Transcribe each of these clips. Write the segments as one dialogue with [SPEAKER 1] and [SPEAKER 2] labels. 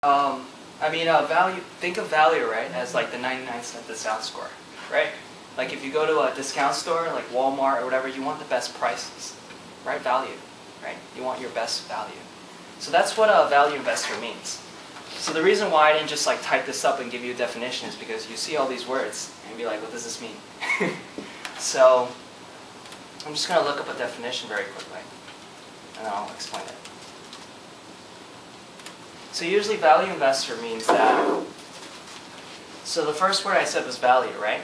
[SPEAKER 1] Value. Think of value, right, as like the 99-cent discount score, right? Like if you go to a discount store, like Walmart or whatever, you want the best prices, right? Value, right? You want your best value. So that's what a value investor means. So the reason why I didn't just like type this up and give you a definition is because you see all these words and be like, what does this mean? So I'm just going to look up a definition very quickly, and then I'll explain it. So usually value investor means that, so the first word I said was value, right?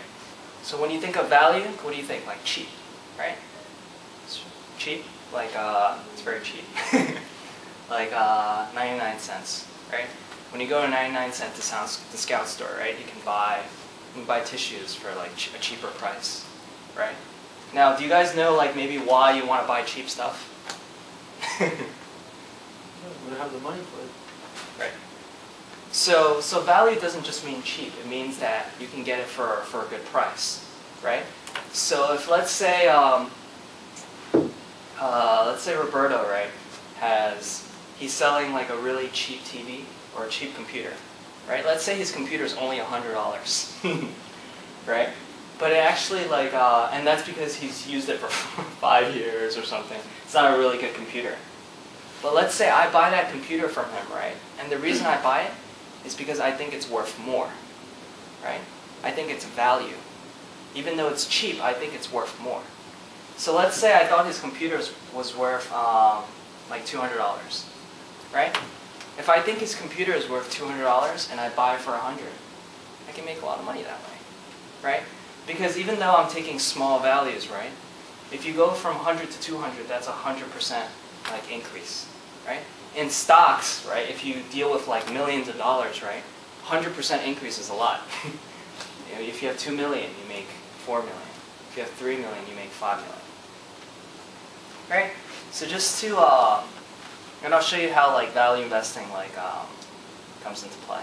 [SPEAKER 1] So when you think of value, what do you think? Like cheap, right? It's cheap? Like, it's very cheap. Like 99 cents, right? When you go to a 99-cent discount store, right, you can buy tissues for like a cheaper price, right? Now, do you guys know like maybe why you want to buy cheap stuff?
[SPEAKER 2] We don't have the money for it.
[SPEAKER 1] Right. So value doesn't just mean cheap. It means that you can get it for a good price, right? So if let's say Roberto, right, he's selling like a really cheap TV or a cheap computer, right? Let's say his computer is only $100, right? But it actually like, and that's because he's used it for 5 years or something. It's not a really good computer. But let's say I buy that computer from him, right? And the reason I buy it is because I think it's worth more, right? I think it's value. Even though it's cheap, I think it's worth more. So let's say I thought his computer was worth like $200, right? If I think his computer is worth $200 and I buy it for $100, I can make a lot of money that way, right? Because even though I'm taking small values, right? If you go from 100 to 200, that's 100% like increase, right? In stocks, right? If you deal with like millions of dollars, right? 100% increase is a lot. You know, if you have 2 million, you make 4 million. If you have 3 million, you make 5 million. Right? So just to, and I'll show you how like value investing like comes into play.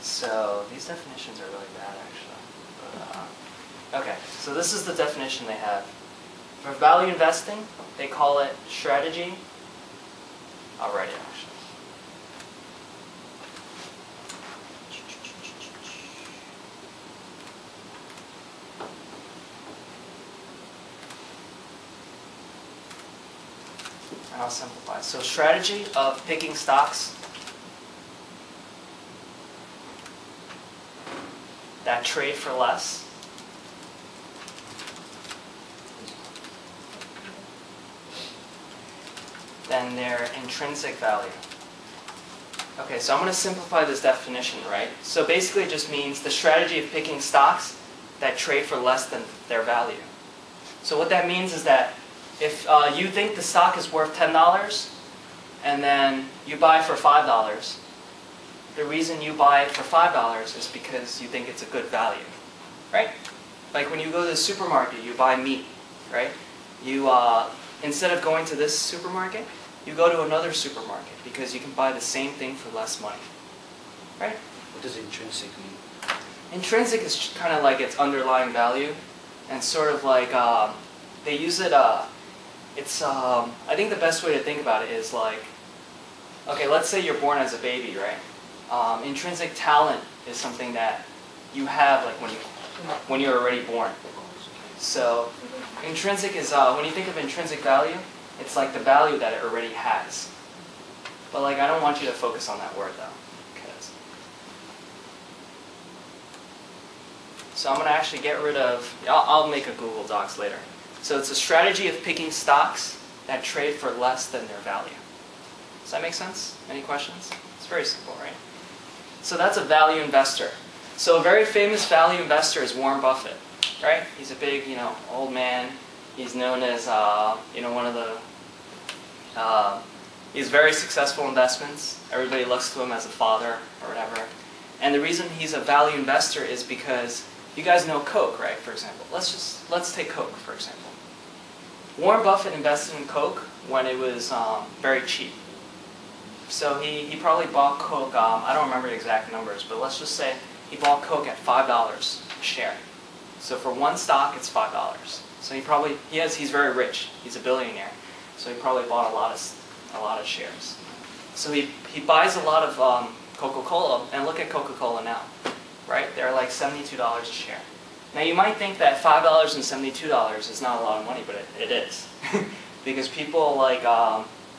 [SPEAKER 1] So these definitions are really bad actually. But, okay, so this is the definition they have. For value investing, they call it strategy. I'll write it actually. And I'll simplify. So strategy of picking stocks that trade for less than their intrinsic value. Okay, so I'm going to simplify this definition, right? So basically it just means the strategy of picking stocks that trade for less than their value. So what that means is that if you think the stock is worth $10 and then you buy for $5, the reason you buy it for $5 is because you think it's a good value, right? Like when you go to the supermarket, you buy meat, right? You instead of going to this supermarket, you go to another supermarket because you can buy the same thing for less money, right?
[SPEAKER 2] What does intrinsic mean?
[SPEAKER 1] Intrinsic is kind of like its underlying value, and sort of like they use it. I think the best way to think about it is like, okay, let's say you're born as a baby, right? Intrinsic talent is something that you have like when you're already born. So intrinsic is, when you think of intrinsic value, it's like the value that it already has. But like, I don't want you to focus on that word though. So I'm going to actually get rid of, I'll make a Google Docs later. So it's a strategy of picking stocks that trade for less than their value. Does that make sense? Any questions? It's very simple, right? So that's a value investor. So a very famous value investor is Warren Buffett. Right? He's a big, old man. He's known as, one of the, he's very successful investments. Everybody looks to him as a father or whatever. And the reason he's a value investor is because you guys know Coke, right? For example, let's take Coke for example. Warren Buffett invested in Coke when it was very cheap. So he probably bought Coke. I don't remember the exact numbers, but let's just say he bought Coke at $5 a share. So for one stock, it's $5. So he's very rich. He's a billionaire. So he probably bought a lot of shares. So he buys a lot of Coca-Cola, and look at Coca-Cola now, right? They're like $72 a share. Now you might think that $5.72 is not a lot of money, but it is. Because people like,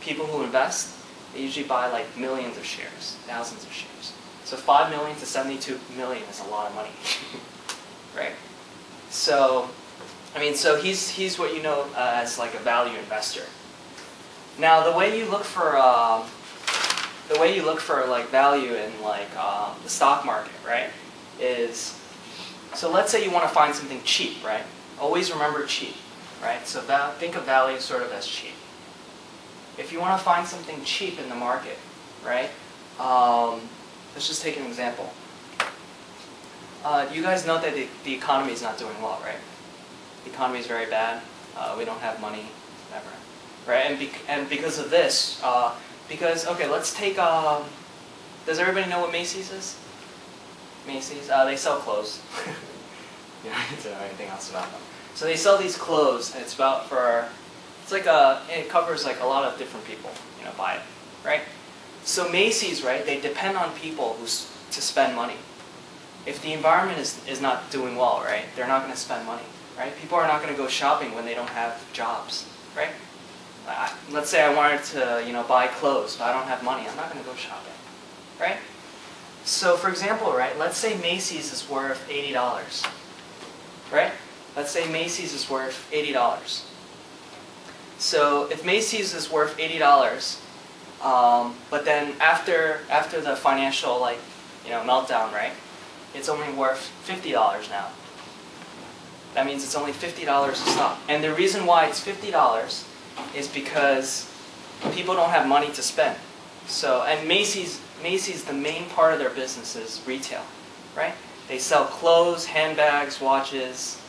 [SPEAKER 1] people who invest, they usually buy like millions of shares, thousands of shares. So 5 million to 72 million is a lot of money, right? So, I mean, so he's what you know as like a value investor. Now, the way you look for like value in like the stock market, right, is, so let's say you want to find something cheap, right? Always remember cheap, right? So think of value sort of as cheap. If you want to find something cheap in the market, right? Let's just take an example. You guys know that the economy is not doing well, right? The economy is very bad. We don't have money, whatever, right? And because of this, okay, let's take. Does everybody know what Macy's is? Macy's, they sell clothes. You don't need to know anything else about them. So they sell these clothes, and it's about for. It's like it covers like a lot of different people, you know, buy it, right? So Macy's, right, they depend on people to spend money. If the environment is not doing well, right, they're not going to spend money, right? People are not going to go shopping when they don't have jobs, right? Let's say I wanted to, you know, buy clothes, but I don't have money. I'm not going to go shopping, right? So for example, right, let's say Macy's is worth $80, right? Let's say Macy's is worth $80. So if Macy's is worth $80, but then after the financial like, you know, meltdown, right, it's only worth $50 now. That means it's only $50 a stock. And the reason why it's $50 is because people don't have money to spend. So, and Macy's, the main part of their business is retail, right? They sell clothes, handbags, watches,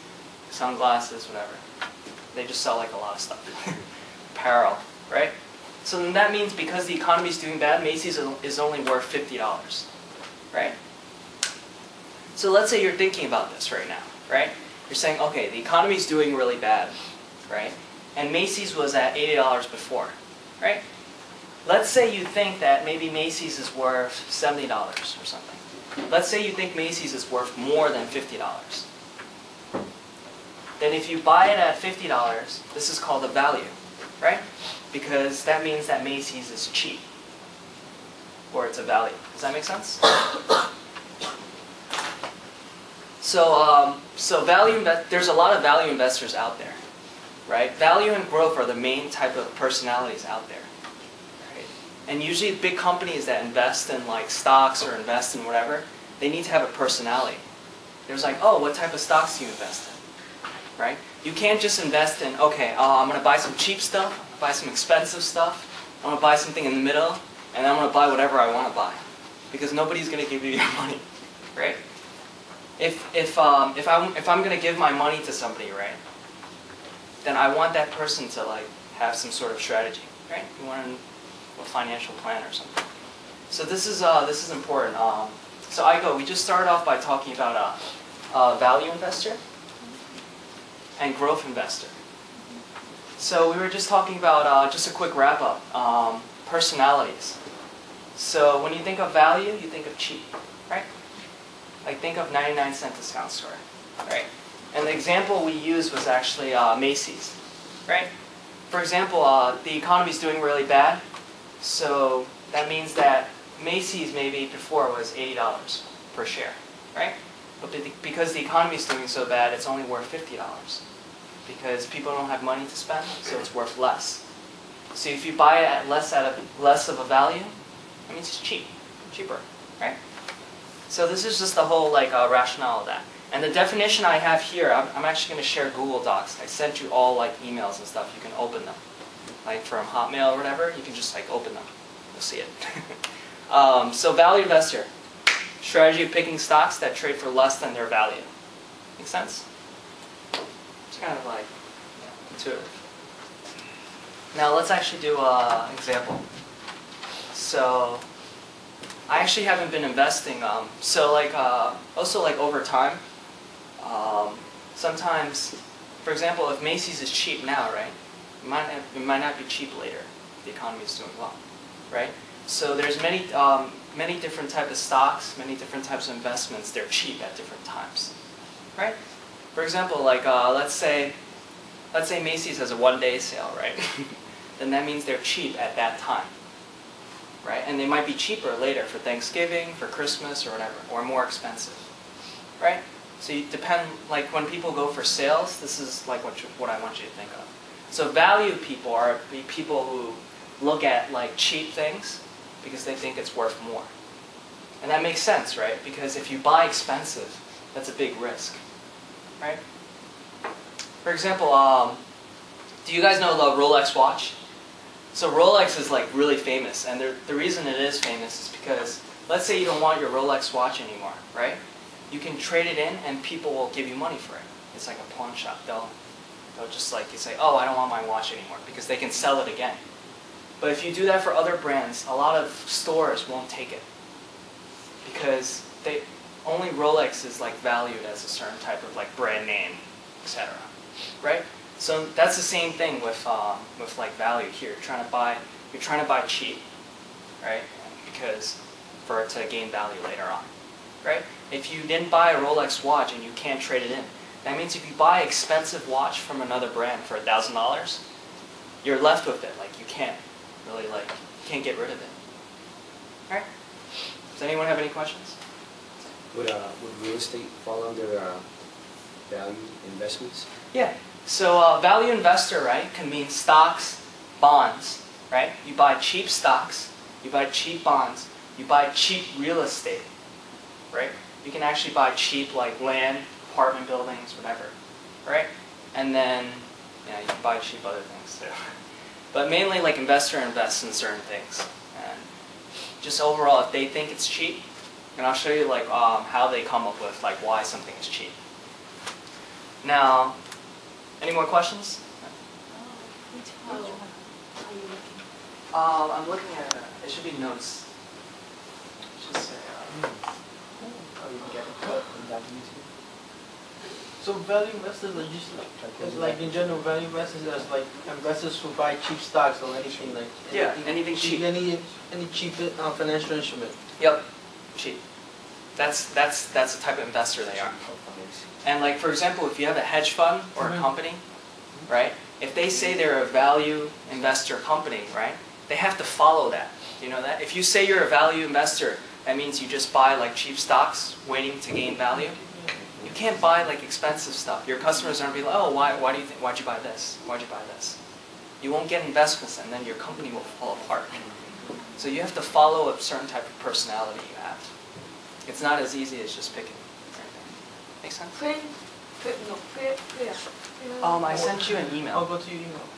[SPEAKER 1] sunglasses, whatever. They just sell like a lot of stuff. Apparel, right? So then that means because the economy is doing bad, Macy's is only worth $50, right? So let's say you're thinking about this right now, right? You're saying, okay, the economy is doing really bad, right? And Macy's was at $80 before, right? Let's say you think that maybe Macy's is worth $70 or something. Let's say you think Macy's is worth more than $50. Then if you buy it at $50, this is called a value, right? Because that means that Macy's is cheap, or it's a value. Does that make sense? So, there's a lot of value investors out there, right? Value and growth are the main type of personalities out there, right? And usually big companies that invest in like stocks or invest in whatever, they need to have a personality. There's like, oh, what type of stocks do you invest in, right? You can't just invest in, okay, I'm going to buy some cheap stuff, buy some expensive stuff, I'm going to buy something in the middle, and I'm going to buy whatever I want to buy. Because nobody's going to give you your money, right? If I'm going to give my money to somebody, right, then I want that person to like have some sort of strategy, right? You want a financial plan or something. So this is important. So we just started off by talking about value investor and growth investor. So we were just talking about just a quick wrap up, personalities. So when you think of value, you think of cheap, right? Like think of 99-cent discount store, right? And the example we used was actually Macy's, right? For example, the economy's doing really bad, so that means that Macy's maybe before was $80 per share, right? But because the economy's doing so bad, it's only worth $50 because people don't have money to spend, so it's worth less. So if you buy it at less of a value, that means it's cheaper, right? So this is just the whole like rationale of that. And the definition I have here, I'm actually going to share Google Docs. I sent you all like emails and stuff. You can open them, like from Hotmail or whatever. You can just like open them. You'll see it. So value investor, strategy of picking stocks that trade for less than their value. Make sense? It's kind of like intuitive. Now let's actually do an example. So I actually haven't been investing. So like also like over time, sometimes, for example, if Macy's is cheap now, right? It might not be cheap later if the economy is doing well, right? So there's many different types of stocks, many different types of investments. They're cheap at different times, right? For example, like let's say Macy's has a one-day sale, right? Then that means they're cheap at that time, right? And they might be cheaper later for Thanksgiving, for Christmas, or whatever, or more expensive, right? So you depend, like when people go for sales, this is like what I want you to think of. So value people are people who look at like cheap things because they think it's worth more. And that makes sense, right? Because if you buy expensive, that's a big risk, right? For example, do you guys know the Rolex watch? So Rolex is like really famous, and the reason it is famous is because let's say you don't want your Rolex watch anymore, right? You can trade it in, and people will give you money for it. It's like a pawn shop. They'll just like you say, oh, I don't want my watch anymore, because they can sell it again. But if you do that for other brands, a lot of stores won't take it because only Rolex is like valued as a certain type of like brand name, etc. Right? So that's the same thing with like value here. You're trying to buy cheap, right? Because for it to gain value later on, right? If you didn't buy a Rolex watch and you can't trade it in, that means if you buy an expensive watch from another brand for $1,000, you're left with it. Like you can't really can't get rid of it. All right? Does anyone have any questions?
[SPEAKER 3] Would real estate fall under value investments?
[SPEAKER 1] Yeah. So value investor, right, can mean stocks, bonds, right? You buy cheap stocks, you buy cheap bonds, you buy cheap real estate, right? You can actually buy cheap like land, apartment buildings, whatever, right? And then, yeah, you can buy cheap other things too. But mainly like investor invests in certain things. And just overall, if they think it's cheap, and I'll show you like how they come up with like why something is cheap. Now, any more questions?
[SPEAKER 4] Which one are you looking?
[SPEAKER 1] I'm looking at it should be notes. It should say.
[SPEAKER 2] Oh, you can get it on that YouTube. So value investors are just like in general, value investors as like investors who buy cheap stocks or anything like
[SPEAKER 1] Yeah, anything cheap.
[SPEAKER 2] Any cheap financial instrument.
[SPEAKER 1] Yep, cheap. That's the type of investor they are. And like for example, if you have a hedge fund or a company, right? If they say they're a value investor company, right? They have to follow that. You know that? If you say you're a value investor, that means you just buy like cheap stocks waiting to gain value. You can't buy like expensive stuff. Your customers aren't be like, oh, why'd you buy this? Why'd you buy this? You won't get investments, and then your company will fall apart. So you have to follow a certain type of personality you have. It's not as easy as just picking. Make sense?
[SPEAKER 4] Where?
[SPEAKER 1] I sent you an email.
[SPEAKER 2] I'll go to your email.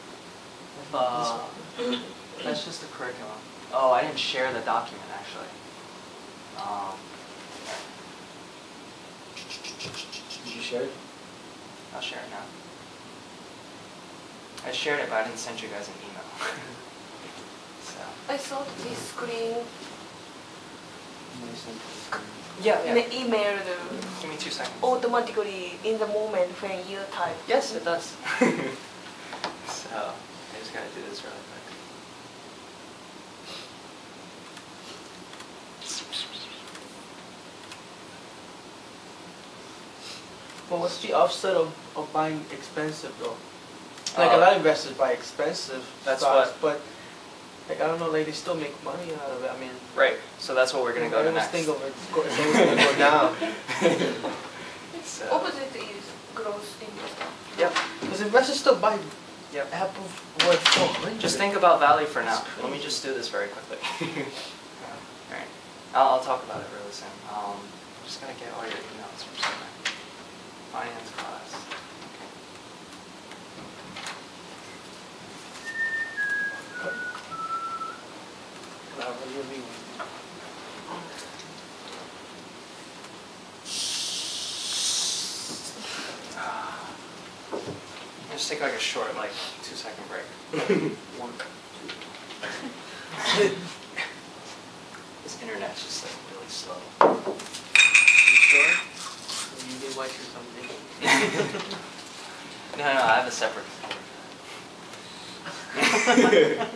[SPEAKER 1] That's just the curriculum. Oh, I didn't share the document actually.
[SPEAKER 3] Did you share it?
[SPEAKER 1] I'll share it now. I shared it, but I didn't send you guys an email. So.
[SPEAKER 4] I thought this screen
[SPEAKER 1] Yeah.
[SPEAKER 4] email
[SPEAKER 1] Give me 2 seconds.
[SPEAKER 4] automatically in the moment when you type.
[SPEAKER 1] Yes, it does. So, I just gotta do this really quick.
[SPEAKER 2] But what's the offset of buying expensive though? Like a lot of investors buy expensive
[SPEAKER 1] That's
[SPEAKER 2] stocks, but like I don't know, like they still make money out of it. I mean,
[SPEAKER 1] Right. So that's what we're gonna go to
[SPEAKER 2] I always
[SPEAKER 1] next.
[SPEAKER 2] think of it, it's always gonna go down.
[SPEAKER 1] So,
[SPEAKER 4] Opposite is growth investor.
[SPEAKER 1] yep.
[SPEAKER 2] Because investors still buy
[SPEAKER 1] Yep.
[SPEAKER 2] Apple worth $400.
[SPEAKER 1] Just think about value for now. Let me just do this very quickly. Alright. I'll talk about it really soon. Just gotta get all your emails from somewhere. Finance class. Just take like a short, like 2-second break. 1, 2. This internet's just like really slow. You sure?
[SPEAKER 2] You need white or something.
[SPEAKER 1] No, I have a separate computer for that.